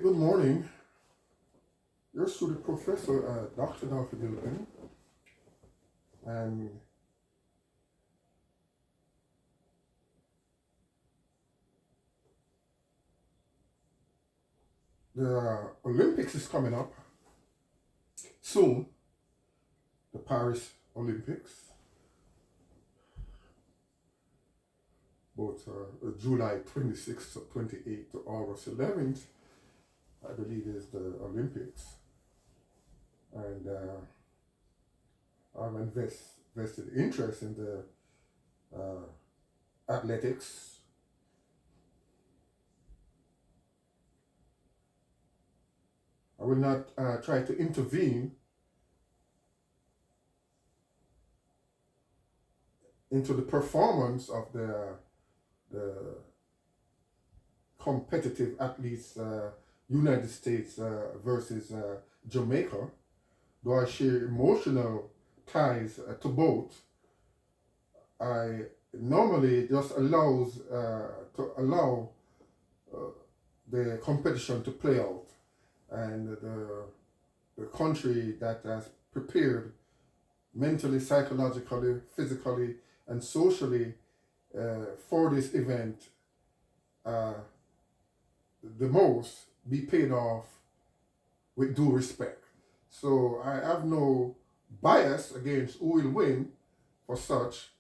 good morning. Your student professor, Dr. Dolphy Gilpin, and the Olympics is coming up soon, the Paris Olympics, both July 26th to 28th to August 11th, I believe is the Olympics. And I've invested interest in the athletics. I will not try to intervene into the performance of the competitive athletes, United States versus Jamaica, though I share emotional ties to both. I normally just allow the competition to play out, and the country that has prepared mentally, psychologically, physically, and socially for this event the most be paid off with due respect. So I have no bias against who will win for such.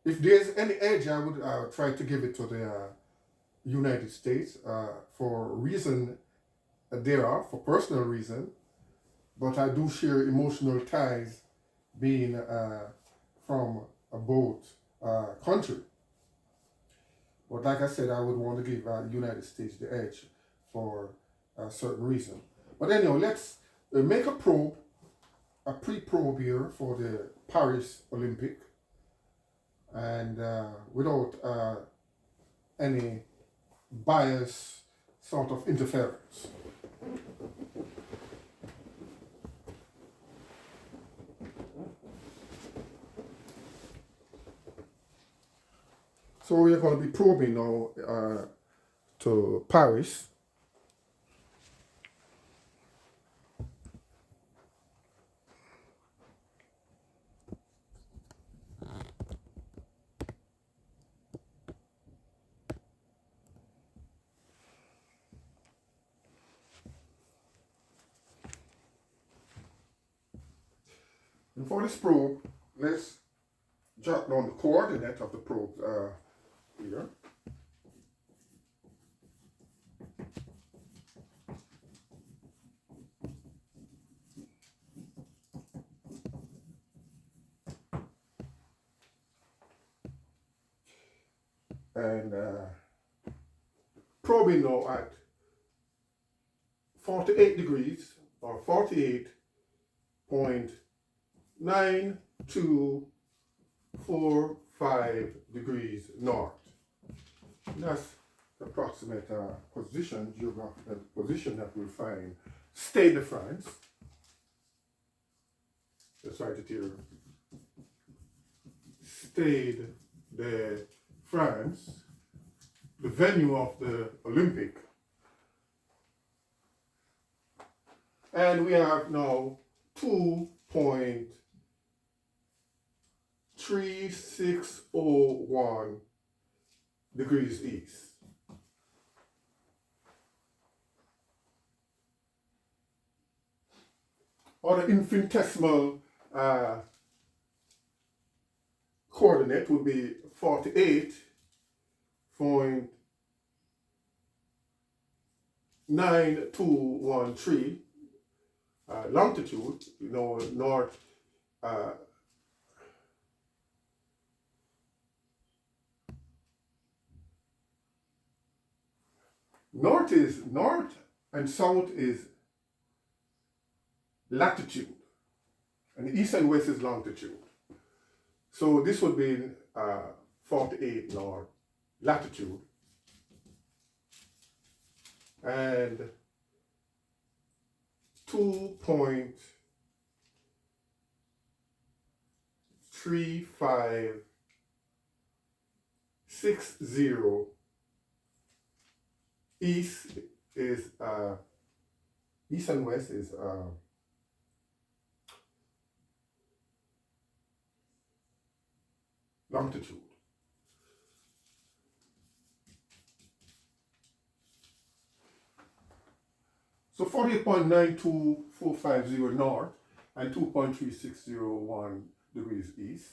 If there's any edge, I would try to give it to the United States for reason thereof, for personal reason, but I do share emotional ties being from both country. But like I said, I would want to give the United States the edge for a certain reason. But anyway, let's make a pre-probe here for the Paris Olympic, and without any bias sort of interference. So we're going to be probing now to Paris. And for this probe, let's jot down the coordinate of the probe here. And probing now at 48 degrees or 48.9245 degrees north. That's the approximate position, geographical position that we'll find Stade de France. Let's write it here. Stade de France, the venue of the Olympic. And we have now 2.3601 degrees east. Or the infinitesimal coordinate would be 48.9213 longitude, north north is north and south is latitude, and east and west is longitude. So this would be 48 north latitude, and 2.3560 east is east and west is longitude. So 48.92450 north and 2.3601 degrees east.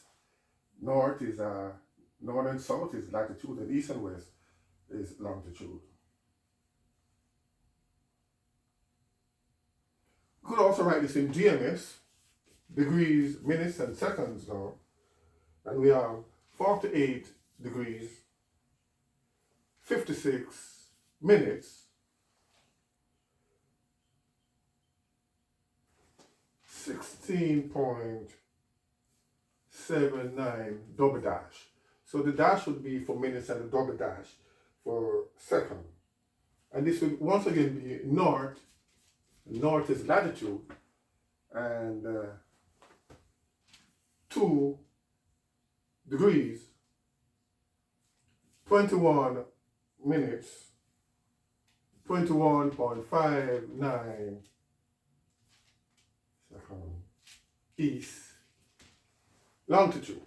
North is north and south is latitude, and east and west is longitude. You could also write this in GMS, degrees, minutes, and seconds now. And we have 48 degrees, 56 minutes, 16.79 double dash. So the dash would be for minutes and the double dash for second. And this would once again be north. North is latitude, and 2 degrees, 21 minutes, 21.59 east longitude.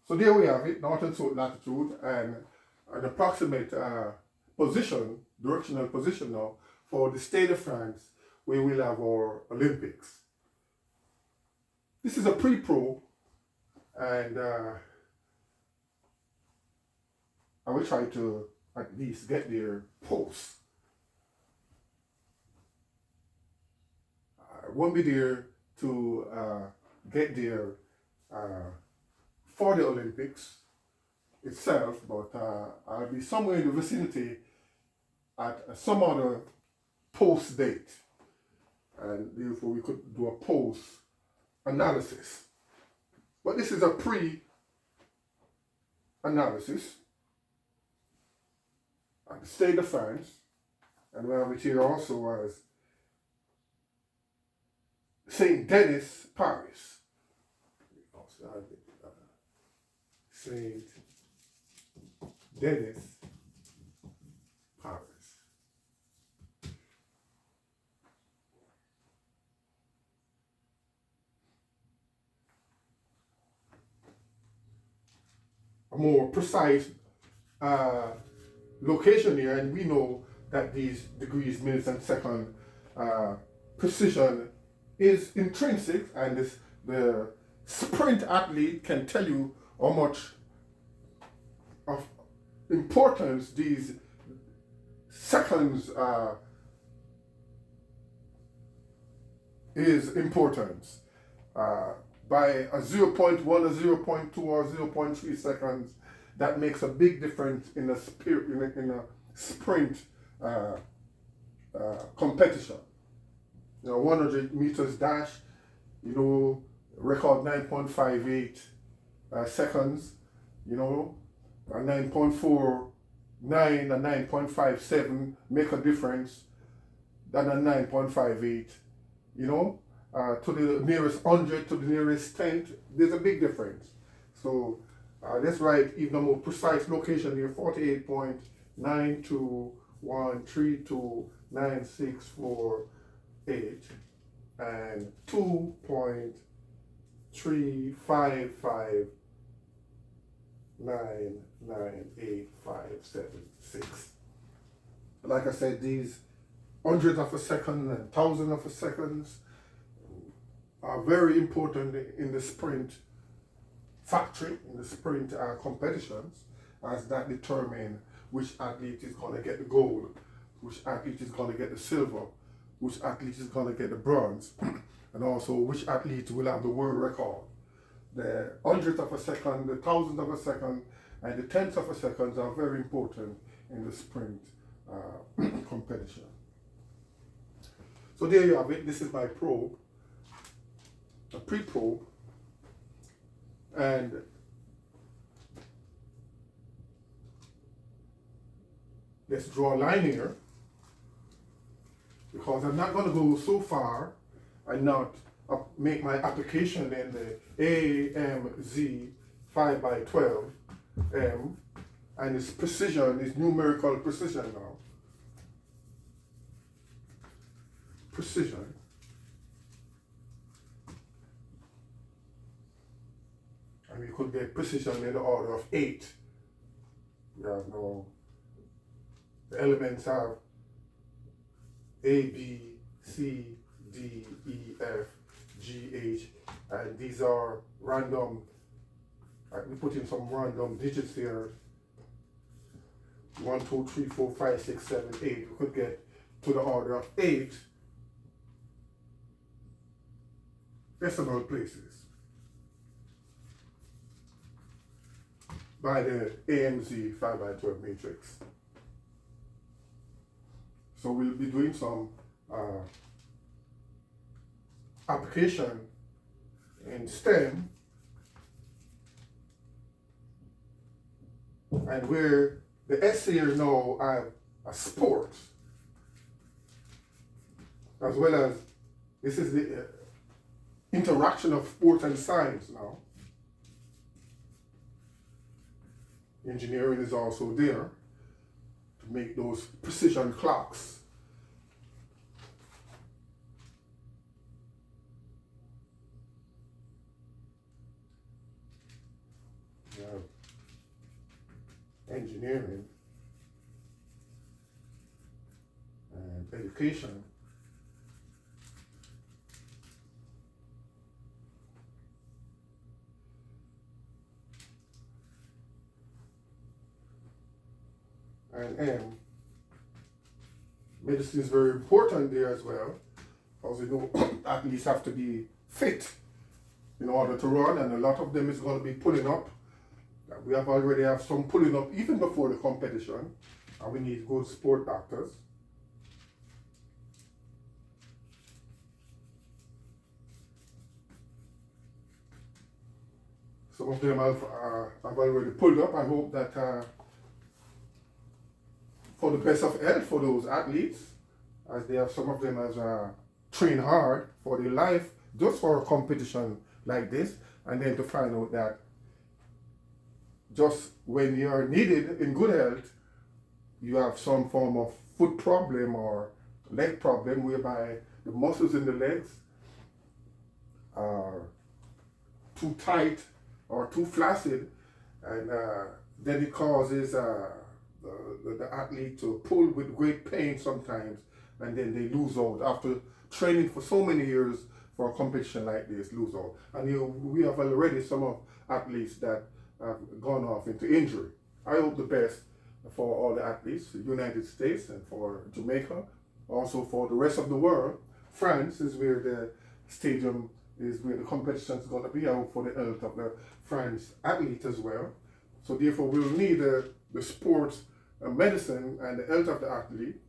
So there we have it, north and south latitude, and an approximate position, directional position now for the Stade of France, where we'll have our Olympics. This is a pre-pro, and I will try to at least get there post. I won't be there to get there for the Olympics itself, but I'll be somewhere in the vicinity at some other post date, and therefore we could do a post analysis. But this is a pre-analysis at the Stade of France, and we have it here also as Saint Denis, Paris. Saint Denis, Paris. A more precise location here, and we know that these degrees, minutes, and second precision is intrinsic, and the sprint athlete can tell you how much of importance these seconds is importance. By a 0.1 or 0.2 or 0.3 seconds, that makes a big difference in a sprint competition. 100 meters dash, record 9.58 seconds, a 9.49 and 9.57 make a difference than a 9.58, to the nearest 100, to the nearest 10th, there's a big difference. So let's write even a more precise location here, 48.921329648 and 2.355998576. Like I said, these hundreds of a second and thousands of a seconds are very important in the sprint factory, in the sprint competitions, as that determine which athlete is going to get the gold, which athlete is going to get the silver, which athlete is going to get the bronze, and also which athlete will have the world record. The hundredth of a second, the thousandth of a second, and the tenth of a second are very important in the sprint competition. So there you have it. This is my probe, a pre-probe, and let's draw a line here, because I'm not going to go so far and not make my application in the Am5x12M, and its precision, its numerical precision now. precision. And we could get precision in the order of 8. We have now, the elements have A, B, C, D, E, F, G, H, and these are random, we put in some random digits here. 1, 2, 3, 4, 5, 6, 7, 8. We could get to the order of 8 decimal places by the Am5x12 matrix. So we'll be doing some application in STEM, and where the essay here now have a sport, as well as this is the interaction of sport and science now. Engineering is also there to make those precision clocks. We have engineering and education. And medicine is very important there as well, because you know athletes have to be fit in order to run, and a lot of them is going to be pulling up. We have already have some pulling up even before the competition, and we need good sport doctors. Some of them have already pulled up. I hope that for the best of health for those athletes, as they have some of them as train hard for their life just for a competition like this, and then to find out that just when you are needed in good health, you have some form of foot problem or leg problem whereby the muscles in the legs are too tight or too flaccid, and then it causes the athlete to pull with great pain sometimes, and then they lose out after training for so many years for a competition like this, lose out. And we have already some of athletes that have gone off into injury. I hope the best for all the athletes, the United States and for Jamaica, also for the rest of the world. France is where the stadium is, where the competition is going to be. I hope for the health of the France athlete as well. So therefore we'll need the sports medicine and the health of the athlete.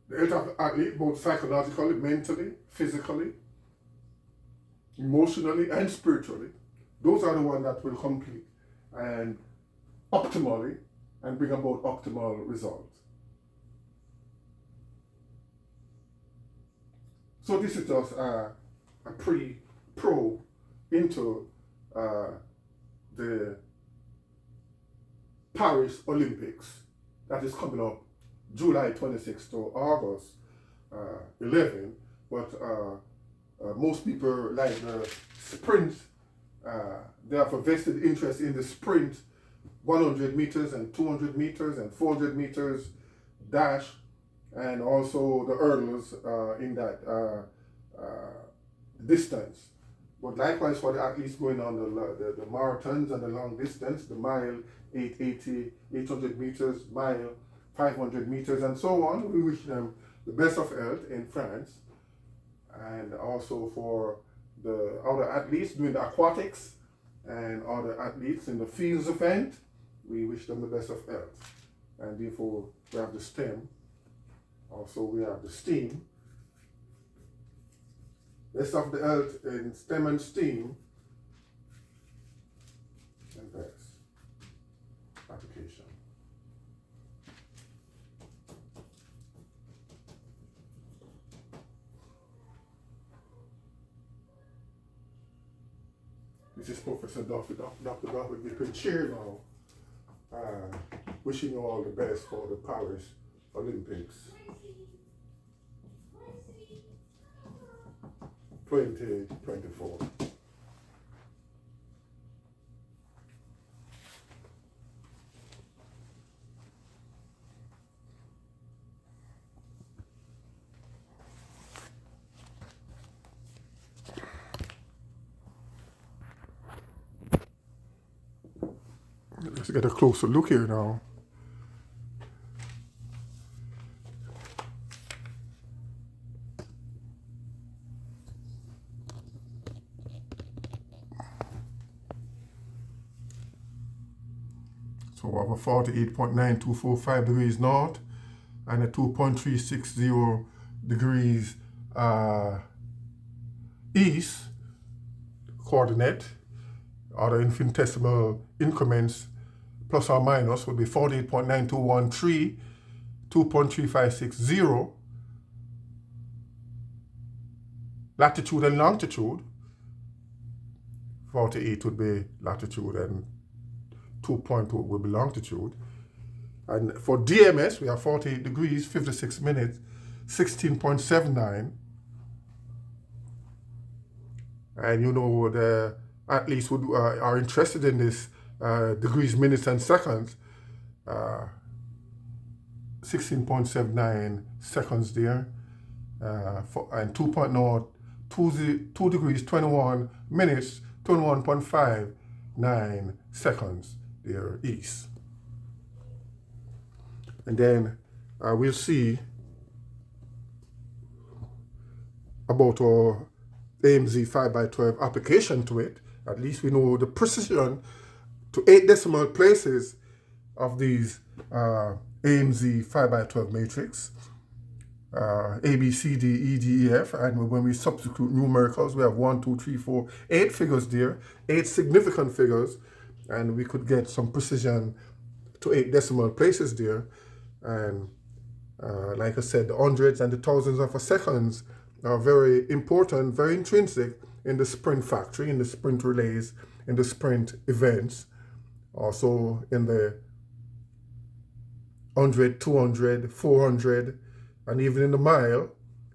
The health of the athlete, both psychologically, mentally, physically, emotionally, and spiritually. Those are the ones that will complete and optimally and bring about optimal results. So this is just a pre-pro into the Paris Olympics that is coming up July 26 to August 11. But most people like the sprint. They have a vested interest in the sprint, 100 meters and 200 meters and 400 meters dash, and also the hurdles in that distance. But likewise for the athletes going on the marathons and the long distance, the mile, 880, 800 meters, mile, 500 meters, and so on. We wish them the best of health in France. And also for the other athletes doing the aquatics and other athletes in the fields event, we wish them the best of health. And therefore we have the STEM. Also we have the STEAM. Best of the health in STEM and STEAM. And best application. This is Professor Dr. Dolphy Gilpin chair now, wishing you all the best for the Paris Olympics. 2024. Let's get a closer look here now. So we have a 48.9245 degrees north and a 2.360 degrees east coordinate. Other infinitesimal increments plus or minus would be 48.9213, 2.3560 latitude and longitude. 48 would be latitude and 2.2 would be longitude. And for DMS, we have 48 degrees, 56 minutes, 16.79. And you know, the athletes who are interested in this degrees, minutes, and seconds, 16.79 seconds there, and 2.0, 2 degrees, 21 minutes, 21.59 seconds there east. And then we'll see about our Am5 by 12 application to it. At least we know the precision to 8 decimal places of these Am5 by 12 matrix. A, B, C, D, E, D, E, F, and when we substitute numericals, we have 1, 2, 3, 4, 8 figures there, 8 significant figures, and we could get some precision to 8 decimal places there. And like I said, the hundreds and the thousands of seconds are very important, very intrinsic in the sprint factory, in the sprint relays, in the sprint events, also in the 100, 200, 400, and even in the mile.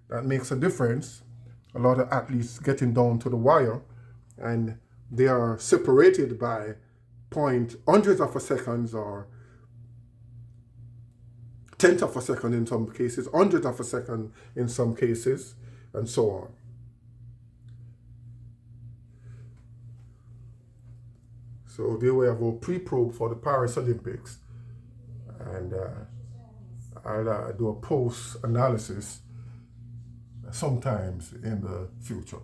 That makes a difference. A lot of athletes getting down to the wire, and they are separated by hundreds of seconds or tenths of a second in some cases, hundredths of a second in some cases, and so on. So there we have our pre-probe for the Paris Olympics, and I'll do a post-analysis sometimes in the future.